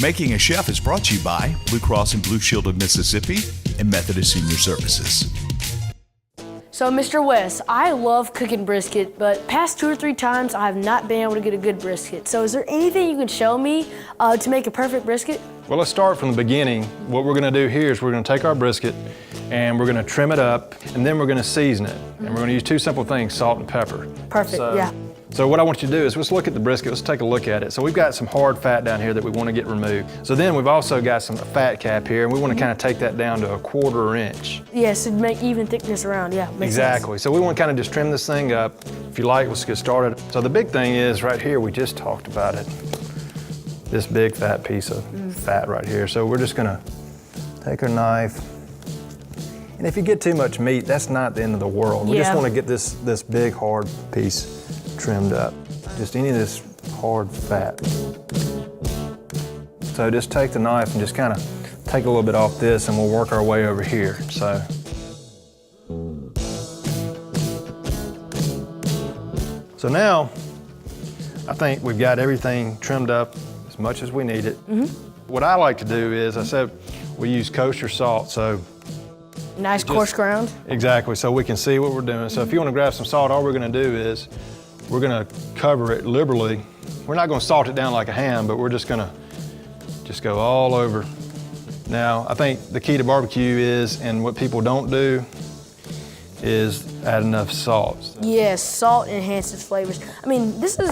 Making a Chef is brought to you by Blue Cross and Blue Shield of Mississippi and Methodist Senior Services. So, Mr. West, I love cooking brisket, but past 2 or 3 times I have not been able to get a good brisket. So is there anything you can show me to make a perfect brisket? Well, let's start from the beginning. What we're gonna do here is we're gonna take our brisket and we're gonna trim it up, and then we're gonna season it. And we're gonna use 2 simple things, salt and pepper. Perfect, yeah. So what I want you to do is let's look at the brisket, let's take a look at it. So we've got some hard fat down here that we want to get removed. So then we've also got some fat cap here, and we want to kind of take that down to a 1/4 inch. Yeah, so to make even thickness around, yeah. Exactly, so we want to kind of just trim this thing up. If you like, let's get started. So the big thing is right here, we just talked about it. This big fat piece of fat right here. So we're just gonna take our knife, and if you get too much meat, that's not the end of the world. We just want to get this big hard piece trimmed up. Just any of this hard fat. So just take the knife and just kind of take a little bit off this, and we'll work our way over here. So now, I think we've got everything trimmed up as much as we need it. What I like to do is, I said we use kosher salt, so nice coarse ground. Exactly, so we can see what we're doing. So if you want to grab some salt, all we're going to do is we're going to cover it liberally. We're not going to salt it down like a ham, but we're just going to go all over. Now, I think the key to barbecue is, and what people don't do, is add enough salt. Yes, salt enhances flavors. I mean, this is,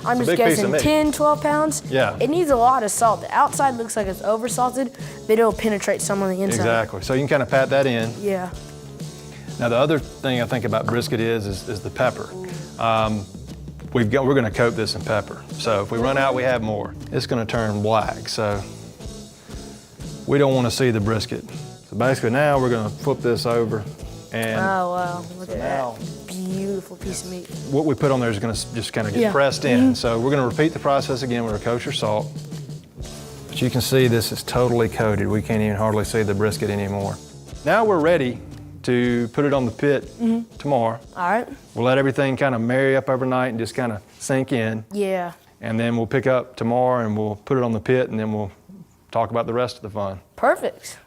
I'm just guessing, 10, 12 pounds. Yeah. It needs a lot of salt. The outside looks like it's over-salted, but it'll penetrate some on the inside. Exactly, so you can kind of pat that in. Yeah. Now, the other thing I think about brisket is the pepper. We're going to coat this in pepper. So if we run out, we have more. It's going to turn black, so we don't want to see the brisket. So basically now we're going to flip this over, and oh wow, look at that beautiful piece of meat. What we put on there is going to just kind of get pressed in. So we're going to repeat the process again with our kosher salt. But you can see this is totally coated. We can't even hardly see the brisket anymore. Now we're ready to put it on the pit tomorrow. All right. We'll let everything kind of marry up overnight and just kind of sink in. Yeah. And then we'll pick up tomorrow and we'll put it on the pit, and then we'll talk about the rest of the fun. Perfect.